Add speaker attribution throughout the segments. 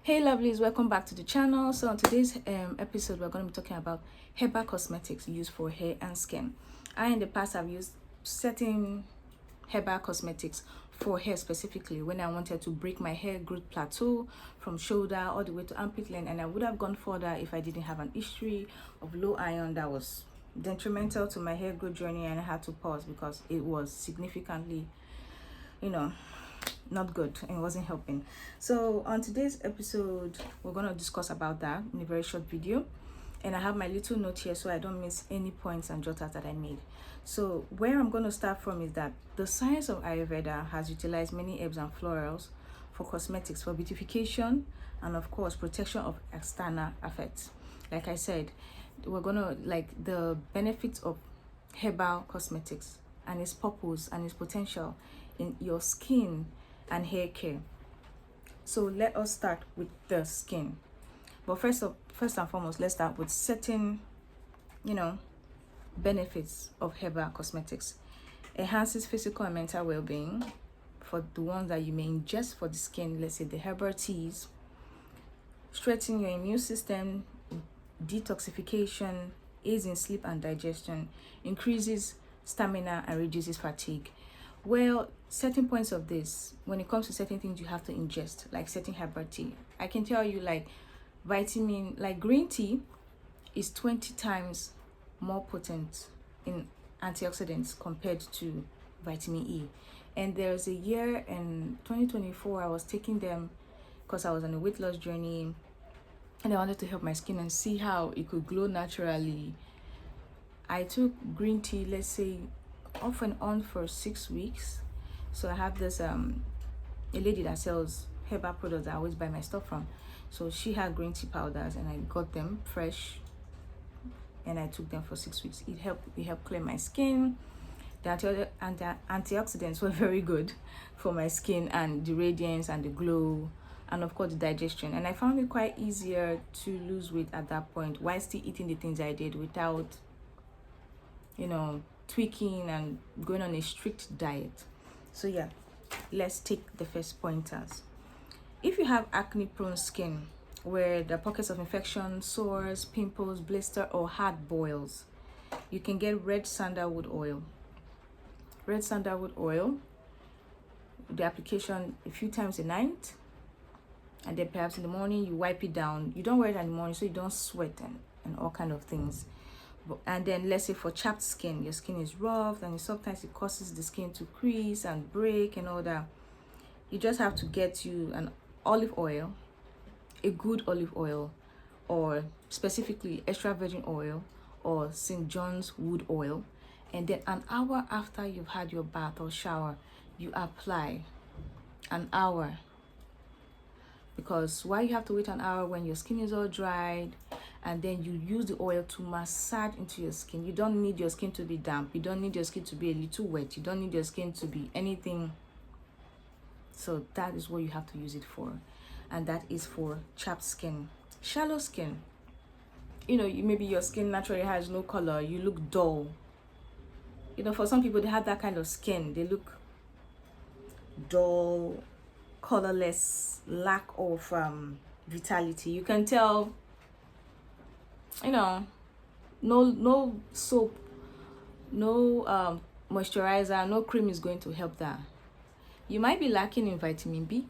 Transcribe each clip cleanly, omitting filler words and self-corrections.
Speaker 1: Hey lovelies, welcome back to the channel. So on today's episode, we're going to be talking about herbal cosmetics used for hair and skin. I in the past have used certain herbal cosmetics for hair, specifically when I wanted to break my hair growth plateau from shoulder all the way to armpit length, and I would have gone further if I didn't have an history of low iron that was detrimental to my hair growth journey, and I had to pause because it was significantly, not good and it wasn't helping. So on today's episode, we're going to discuss about that in a very short video, and I have my little note here so I don't miss any points and jotters that I made. So where I'm going to start from is that the science of Ayurveda has utilized many herbs and florals for cosmetics, for beautification, and of course protection of external effects. Like I said, we're going to the benefits of herbal cosmetics and its purpose and its potential in your skin and hair care. So let us start with the skin. But first and foremost, let's start with certain benefits of herbal cosmetics. Enhances physical and mental well-being for the ones that you may ingest for the skin. Let's say the herbal teas. Strengthen your immune system, detoxification, aids in sleep and digestion, increases stamina and reduces fatigue. Well, certain points of this, when it comes to certain things you have to ingest, like certain herbal tea, I can tell you, like green tea is 20 times more potent in antioxidants compared to vitamin E. And there's a year in 2024 I was taking them because I was on a weight loss journey and I wanted to help my skin and see how it could glow naturally. I took green tea, let's say, off and on for 6 weeks. So I have this a lady that sells herbal products that I always buy my stuff from. So she had green tea powders and I got them fresh and I took them for 6 weeks. It helped clear my skin. The antioxidants were very good for my skin and the radiance and the glow, and of course the digestion. And I found it quite easier to lose weight at that point while still eating the things I did without tweaking and going on a strict diet. So yeah, let's take the first pointers. If you have acne prone skin where there are pockets of infection, sores, pimples, blister, or hard boils, you can get red sandalwood oil. Red sandalwood oil, the application a few times a night, and then perhaps in the morning you wipe it down. You don't wear it in the morning so you don't sweat and all kind of things. And then let's say for chapped skin, your skin is rough and sometimes it causes the skin to crease and break and all that. You just have to get you an olive oil, a good olive oil, or specifically extra virgin oil or St. John's wood oil, and then an hour after you've had your bath or shower, you apply an hour. Because why you have to wait an hour when your skin is all dried, and then you use the oil to massage into your skin. You don't need your skin to be damp. You don't need your skin to be a little wet. You don't need your skin to be anything. So that is what you have to use it for. And that is for chapped skin. Shallow skin. Maybe your skin naturally has no color. You look dull. For some people, they have that kind of skin. They look dull, colorless, lack of vitality. You can tell, no soap, no moisturizer, no cream is going to help that. You might be lacking in vitamin B.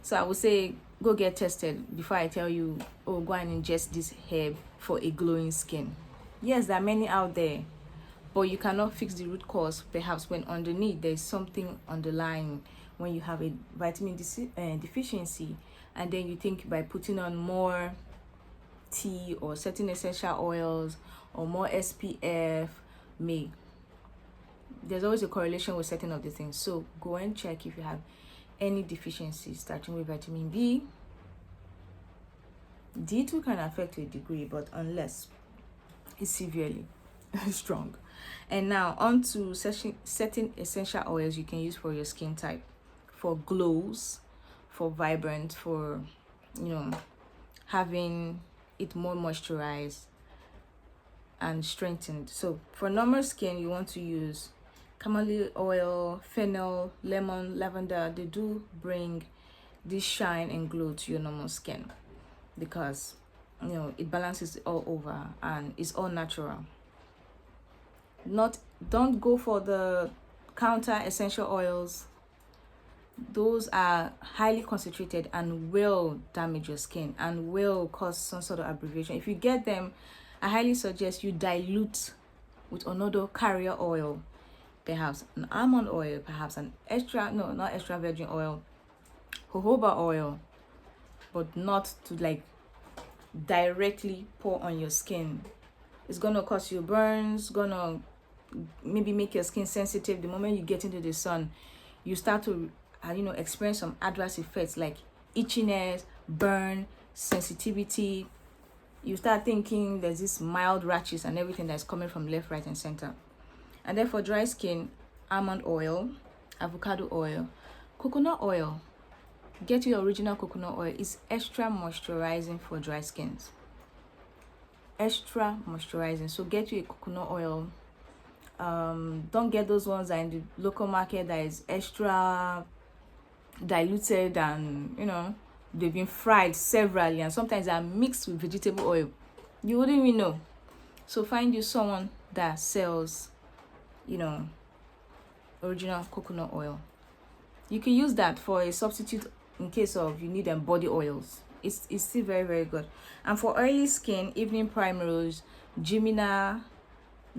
Speaker 1: So I would say go get tested before I tell you, oh, go and ingest this herb for a glowing skin. Yes, there are many out there, but you cannot fix the root cause perhaps when underneath there's something underlying. When you have a vitamin deficiency, and then you think by putting on more tea or certain essential oils or more SPF there's always a correlation with certain of the things. So go and check if you have any deficiencies, starting with vitamin B. D2 can affect to a degree, but unless it's severely strong. And now on to certain essential oils you can use for your skin type, for glows, for vibrant, for having it more moisturized and strengthened. So for normal skin, you want to use chamomile oil, fennel, lemon, lavender. They do bring this shine and glow to your normal skin, because it balances it all over and it's all natural. Don't go for the counter essential oils. Those are highly concentrated and will damage your skin and will cause some sort of abbreviation. If you get them, I highly suggest you dilute with another carrier oil, perhaps an almond oil, perhaps not extra virgin oil, jojoba oil, but not to like directly pour on your skin. It's gonna cause you burns, gonna maybe make your skin sensitive. The moment you get into the sun, you start to experience some adverse effects like itchiness, burn, sensitivity. You start thinking there's this mild rashes and everything that's coming from left, right, and center. And then for dry skin, almond oil, avocado oil, coconut oil. Get your original coconut oil. It's extra moisturizing for dry skins. Extra moisturizing. So get you a coconut oil. Don't get those ones that in the local market that is extra diluted and they've been fried severally, and sometimes are mixed with vegetable oil. You wouldn't even know. So find you someone that sells original coconut oil. You can use that for a substitute in case of you need body oils. It's still very, very good. And for oily skin, evening primrose, jimina,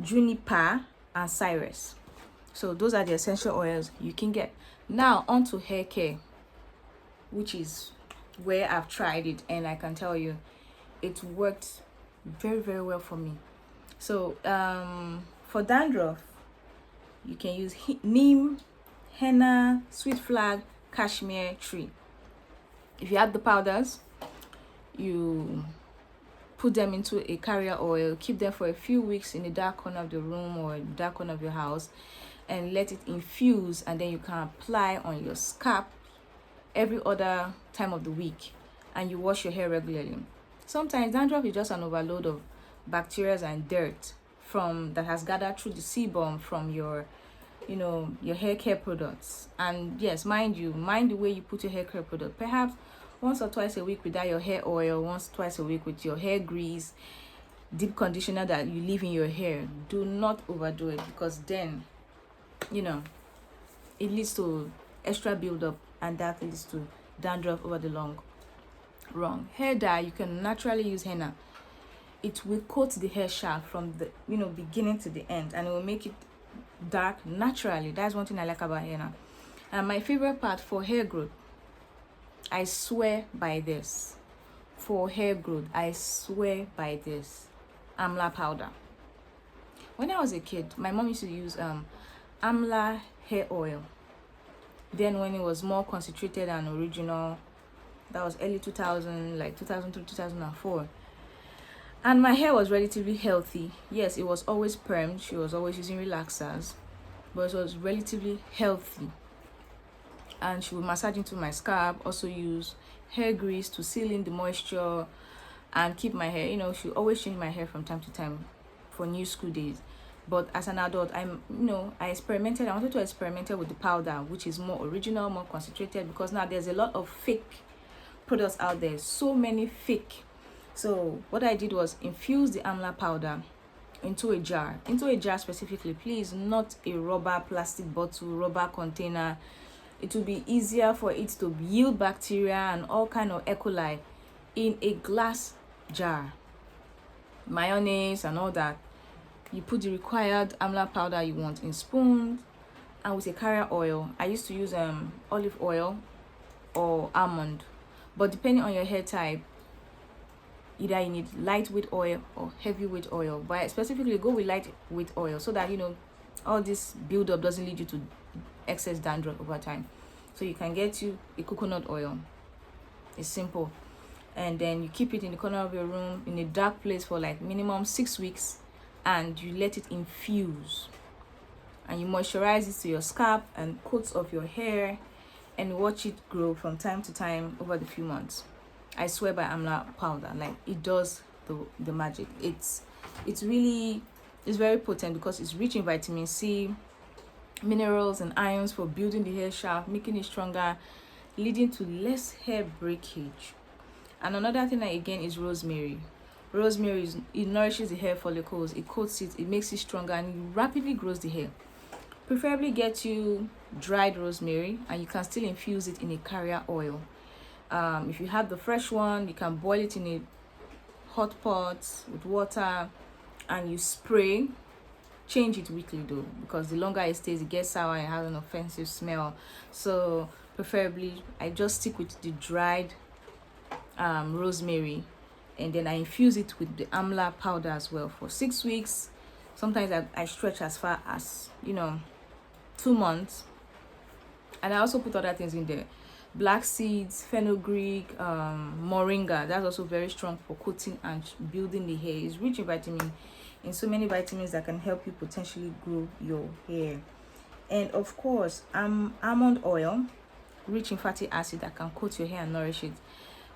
Speaker 1: juniper, and cypress. So those are the essential oils you can get. Now on to hair care, which is where I've tried it and I can tell you it worked very, very well for me. So for dandruff, you can use neem, henna, sweet flag, cashmere tree. If you have the powders, you put them into a carrier oil, keep them for a few weeks in the dark corner of the room or the dark corner of your house, and let it infuse, and then you can apply on your scalp every other time of the week, and you wash your hair regularly. Sometimes dandruff is just an overload of bacteria and dirt that has gathered through the sebum from your hair care products. And yes, mind the way you put your hair care product. Perhaps once or twice a week without your hair oil, once twice a week with your hair grease, deep conditioner that you leave in your hair. Do not overdo it, because then it leads to extra buildup, and that leads to dandruff over the long run. Hair dye, you can naturally use henna. It will coat the hair shaft from the beginning to the end, and it will make it dark naturally. That's one thing I like about henna. And my favorite part for hair growth, I swear by this. For hair growth, I swear by this. Amla powder. When I was a kid, my mom used to use amla hair oil. Then when it was more concentrated and original, that was early 2000, like 2003, 2004. And my hair was relatively healthy. Yes, it was always permed. She was always using relaxers, but it was relatively healthy. And she would massage into my scalp, also use hair grease to seal in the moisture and keep my hair. She would always change my hair from time to time for new school days. But as an adult, I experimented. I wanted to experiment with the powder, which is more original, more concentrated, because now there's a lot of fake products out there. So many fake. So what I did was infuse the amla powder into a jar specifically. Please, not a rubber plastic bottle, rubber container. It will be easier for it to yield bacteria and all kind of E. coli in a glass jar. Mayonnaise and all that. You put the required amla powder you want in spoons, and with a carrier oil. I used to use olive oil or almond, but depending on your hair type, either you need lightweight oil or heavyweight oil. But I specifically go with lightweight oil so that all this buildup doesn't lead you to excess dandruff over time. So you can get you a coconut oil. It's simple. And then you keep it in the corner of your room in a dark place for like minimum 6 weeks, and you let it infuse, and you moisturize it to your scalp and coats of your hair, and watch it grow from time to time over the few months. I swear by amla powder, like it does the magic. It's very potent because it's rich in vitamin C, minerals and ions for building the hair shaft, making it stronger, leading to less hair breakage. And another thing again is rosemary. Rosemary it nourishes the hair follicles, it coats it, it makes it stronger, and it rapidly grows the hair. Preferably get you dried rosemary, and you can still infuse it in a carrier oil. If you have the fresh one, you can boil it in a hot pot with water and you spray. Change it weekly though, because the longer it stays, it gets sour and has an offensive smell. So preferably I just stick with the dried rosemary, and then I infuse it with the amla powder as well for 6 weeks. Sometimes I stretch as far as 2 months. And I also put other things in there: black seeds, fenugreek, moringa. That's also very strong for coating and building the hair. It's rich in so many vitamins that can help you potentially grow your hair. And of course, almond oil, rich in fatty acid that can coat your hair and nourish it.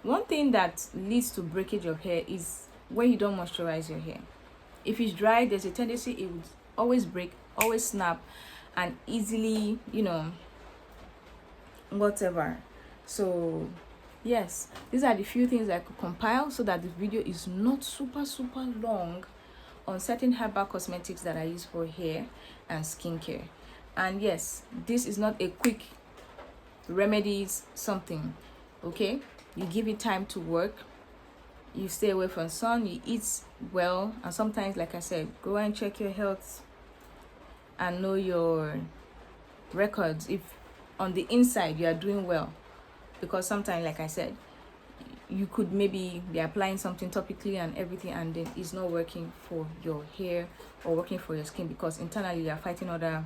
Speaker 1: One thing that leads to breakage of hair is when you don't moisturize your hair. If it's dry, there's a tendency it would always break, always snap, and easily, whatever. So yes, these are the few things I could compile so that the video is not super long on certain herbal cosmetics that I use for hair and skincare. And yes, this is not a quick remedies something, okay? You give it time to work, you stay away from sun, you eat well, and sometimes, like I said, go and check your health and know your records if on the inside you are doing well. Because sometimes, like I said, you could maybe be applying something topically and everything, and then it's not working for your hair or working for your skin, because internally you are fighting other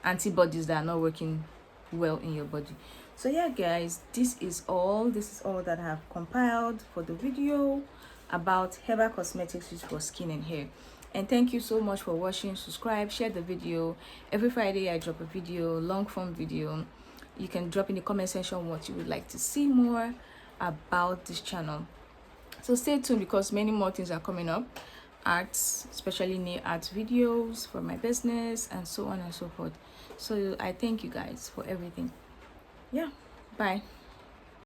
Speaker 1: antibodies that are not working well in your body. So yeah guys, this is all that I have compiled for the video about herbal cosmetics used for skin and hair. And thank you so much for watching. Subscribe, share the video. Every Friday I drop a video, long form video. You can drop in the comment section what you would like to see more about this channel. So stay tuned, because many more things are coming up. Arts, especially nail art videos for my business, and so on and so forth. So I thank you guys for everything. Yeah, bye.